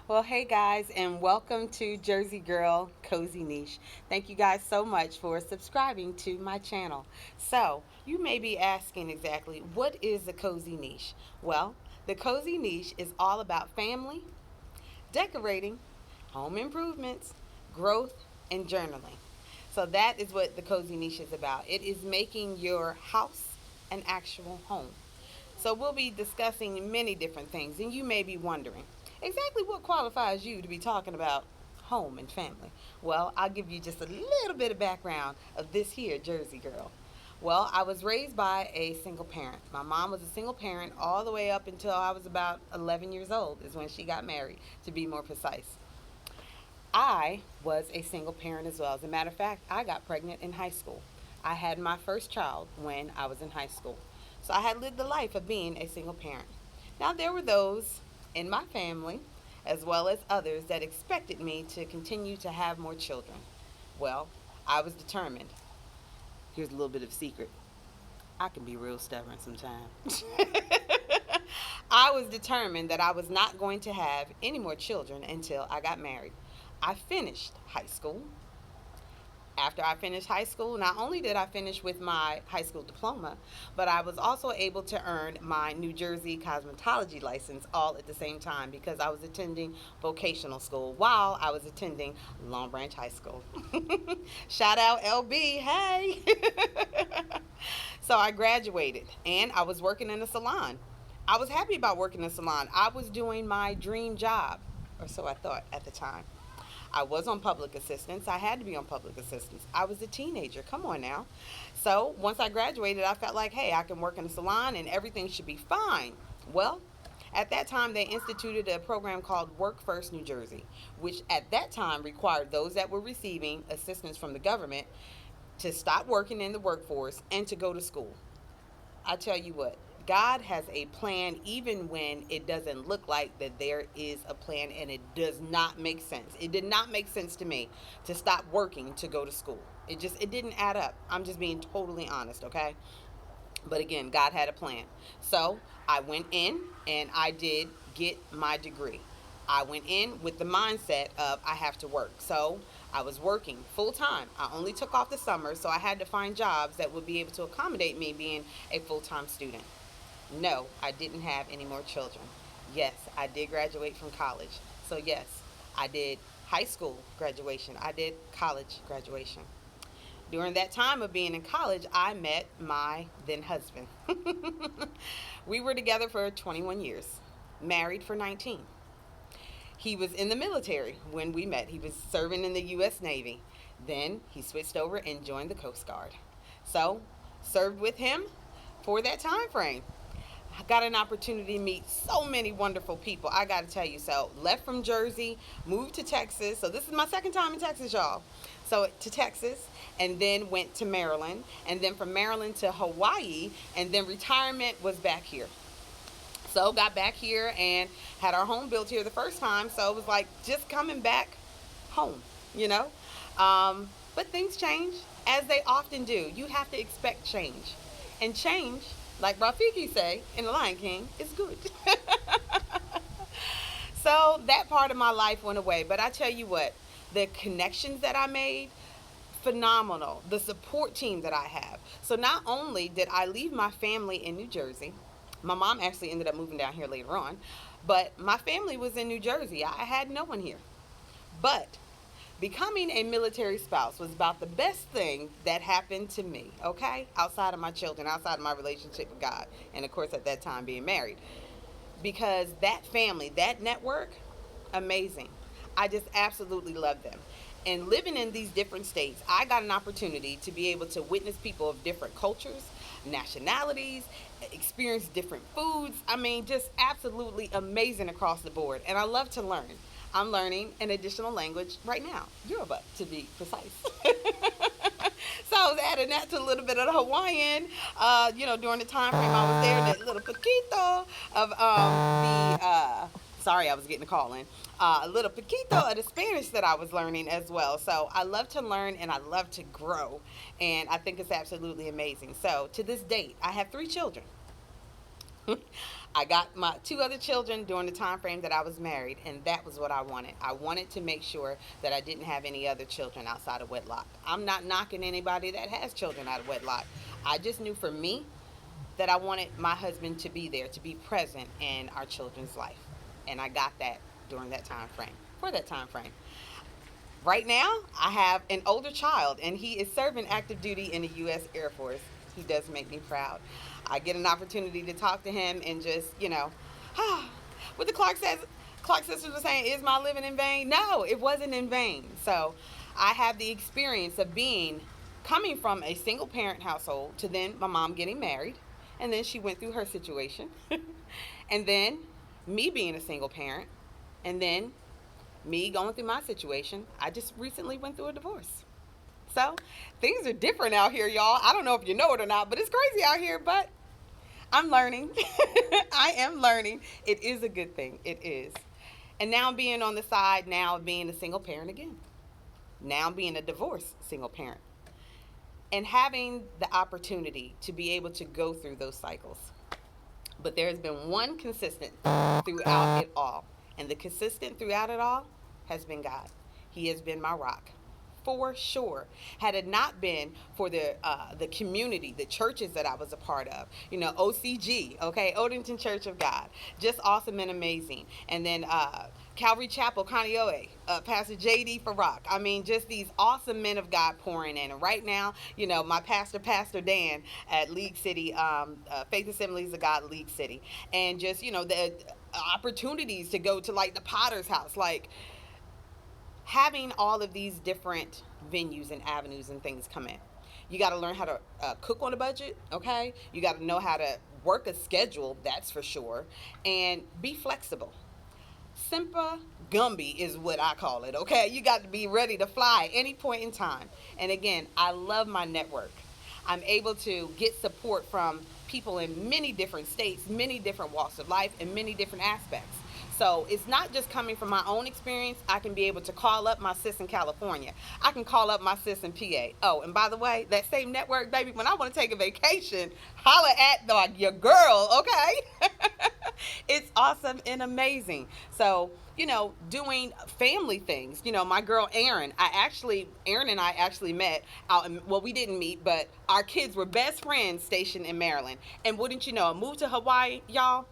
Well, hey guys, and welcome to Jersey Girl Cozy Niche. Thank you guys so much for subscribing to my channel. So, you may be asking exactly what is a cozy niche? Well, the cozy niche is all about family, decorating, home improvements, growth, and journaling. So, that is what the cozy niche is about. It is making your house an actual home. So we'll be discussing many different things, and you may be wondering exactly what qualifies you to be talking about home and family. Well, I'll give you just a little bit of background of this here Jersey girl. Well, I was raised by a single parent. My mom was a single parent all the way up until I was about 11 years old, is when she got married, to be more precise. I was a single parent as well. As a matter of fact, I got pregnant in high school. I had my first child when I was in high school. So I had lived the life of being a single parent. Now, there were those in my family, as well as others, that expected me to continue to have more children. Well, I was determined. Here's a little bit of secret. I can be real stubborn sometimes. I was determined that I was not going to have any more children until I got married. I finished high school. After I finished high school, not only did I finish with my high school diploma, but I was also able to earn my New Jersey cosmetology license all at the same time because I was attending vocational school while I was attending Long Branch High School. Shout out LB, hey! So I graduated and I was working in a salon. I was happy about working in a salon. I was doing my dream job, or so I thought at the time. I was on public assistance. I had to be on public assistance. I was a teenager. Come on now. So once I graduated, I felt like, hey, I can work in a salon and everything should be fine. Well, at that time, they instituted a program called Work First New Jersey, which at that time required those that were receiving assistance from the government to stop working in the workforce and to go to school. I tell you what, God has a plan even when it doesn't look like that there is a plan and it does not make sense. It did not make sense to me to stop working to go to school. It didn't add up. I'm just being totally honest, okay? But again, God had a plan. So I went in and I did get my degree. I went in with the mindset of I have to work. So I was working full time. I only took off the summer, so I had to find jobs that would be able to accommodate me being a full time student. No, I didn't have any more children. Yes, I did graduate from college. So, yes, I did high school graduation, I did college graduation. During that time of being in college, I met my then husband. We were together for 21 years, married for 19. He was in the military when we met. He was serving in the U.S. Navy. Then he switched over and joined the Coast Guard. So, served with him for that time frame. I got an opportunity to meet so many wonderful people. I got to tell you, so left from Jersey, moved to Texas. So this is my second time in Texas, y'all. So to Texas, and then went to Maryland, and then from Maryland to Hawaii, and then retirement was back here. So got back here and had our home built here the first time. So it was like just coming back home, you know. But things change as they often do. You have to expect change, and change, like Rafiki say in The Lion King, is good. So that part of my life went away. But I tell you what, the connections that I made, phenomenal. The support team that I have. So not only did I leave my family in New Jersey, my mom actually ended up moving down here later on, but my family was in New Jersey. I had no one here. But becoming a military spouse was about the best thing that happened to me, okay? Outside of my children, outside of my relationship with God, and of course at that time being married. Because that family, that network, amazing. I just absolutely love them. And living in these different states, I got an opportunity to be able to witness people of different cultures, nationalities, experience different foods. I mean, just absolutely amazing across the board. And I love to learn. I'm learning an additional language right now, Yoruba to be precise. So I was adding that to a little bit of the Hawaiian, during the time frame I was there, that little poquito of sorry, I was getting a call in, a little poquito of the Spanish that I was learning as well. So I love to learn and I love to grow, and I think it's absolutely amazing. So to this date, I have 3 children. I got my two other children during the time frame that I was married, and that was what I wanted. I wanted to make sure that I didn't have any other children outside of wedlock. I'm not knocking anybody that has children out of wedlock. I just knew for me that I wanted my husband to be there, to be present in our children's life. And I got that during that time frame, for that time frame. Right now, I have an older child, and he is serving active duty in the U.S. Air Force. He does make me proud. I get an opportunity to talk to him and just, what the Clark sisters were saying, is my living in vain? No, it wasn't in vain. So I have the experience of coming from a single parent household to then my mom getting married, and then she went through her situation, and then me being a single parent, and then me going through my situation. I just recently went through a divorce. So things are different out here, y'all. I don't know if you know it or not, but it's crazy out here. But I'm learning. I am learning. It is a good thing. It is. And now being on the side now of being a single parent again. Now being a divorced single parent. And having the opportunity to be able to go through those cycles. But there has been one consistent throughout it all. And the consistent throughout it all has been God. He has been my rock, for sure. Had it not been for the community, the churches that I was a part of, OCG, okay, Odington Church of God, just awesome and amazing. And then Calvary Chapel, Kaneohe, Pastor JD Farrak. I mean, just these awesome men of God pouring in. And right now, my Pastor Dan at League City, Faith Assemblies of God, League City. And just, the opportunities to go to like the Potter's house, like having all of these different venues and avenues and things come in. You got to learn how to cook on a budget, okay? You got to know how to work a schedule, that's for sure, and be flexible. Simpa Gumby is what I call it, okay? You got to be ready to fly at any point in time. And again, I love my network. I'm able to get support from people in many different states, many different walks of life, and many different aspects. So it's not just coming from my own experience. I can be able to call up my sis in California. I can call up my sis in PA. Oh, and by the way, that same network, baby, when I want to take a vacation, holla at your girl, okay? It's awesome and amazing. So, doing family things. My girl Erin and I actually met out in, well, we didn't meet, but our kids were best friends stationed in Maryland. And wouldn't you know, I moved to Hawaii, y'all.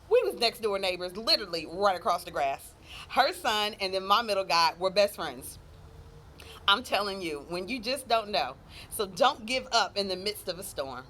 We was next door neighbors, literally right across the grass. Her son and then my middle guy were best friends. I'm telling you, when you just don't know. So don't give up in the midst of a storm.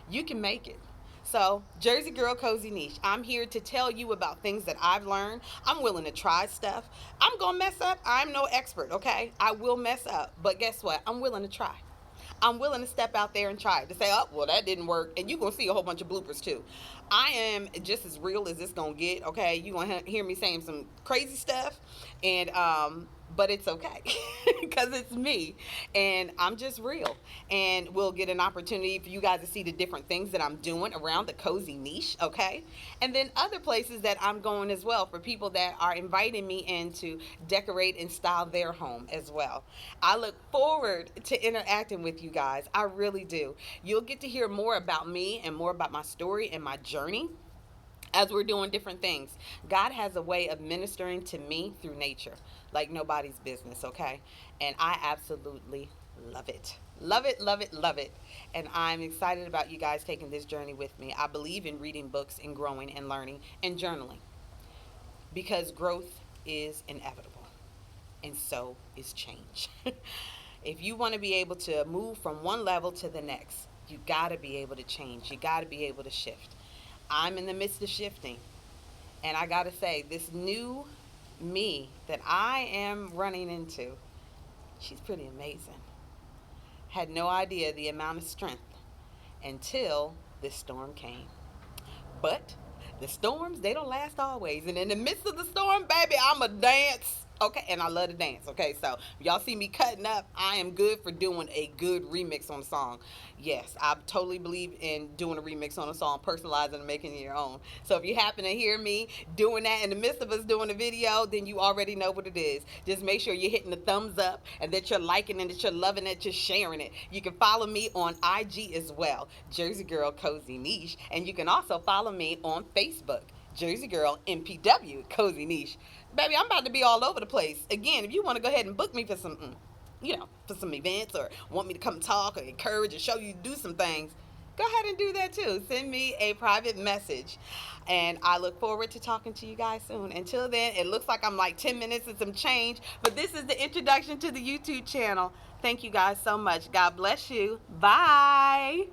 You can make it. So, Jersey Girl Cozy Niche, I'm here to tell you about things that I've learned. I'm willing to try stuff. I'm going to mess up. I'm no expert, okay? I will mess up. But guess what? I'm willing to try. I'm willing to step out there and try it, to say, oh, well, that didn't work. And you're going to see a whole bunch of bloopers, too. I am just as real as it's going to get, okay? You're going to hear me saying some crazy stuff. And, but it's okay because it's me and I'm just real, and we'll get an opportunity for you guys to see the different things that I'm doing around the cozy niche, okay? And then other places that I'm going as well for people that are inviting me in to decorate and style their home as well. I look forward to interacting with you guys. I really do. You'll get to hear more about me and more about my story and my journey as we're doing different things. God has a way of ministering to me through nature like nobody's business, okay? And I absolutely love it. Love it, love it, love it. And I'm excited about you guys taking this journey with me. I believe in reading books and growing and learning and journaling because growth is inevitable, and so is change. If you want to be able to move from one level to the next, you got to be able to change. You got to be able to shift. I'm in the midst of shifting. And I got to say, this new me that I am running into, she's pretty amazing. Had no idea the amount of strength until this storm came. But the storms, they don't last always. And in the midst of the storm, baby, I'm a dance. Okay, and I love to dance. Okay, so y'all see me cutting up. I am good for doing a good remix on a song. Yes, I totally believe in doing a remix on a song, personalizing and making it your own. So if you happen to hear me doing that in the midst of us doing a video, then you already know what it is. Just make sure you're hitting the thumbs up and that you're liking it, that you're loving it, you're sharing it. You can follow me on IG as well, Jersey Girl Cozy Niche, and you can also follow me on Facebook. Jersey Girl MPW Cozy Niche. Baby, I'm about to be all over the place. Again, if you want to go ahead and book me for some, for some events or want me to come talk or encourage or show you to do some things, go ahead and do that too. Send me a private message. And I look forward to talking to you guys soon. Until then, it looks like I'm like 10 minutes and some change, but this is the introduction to the YouTube channel. Thank you guys so much. God bless you. Bye.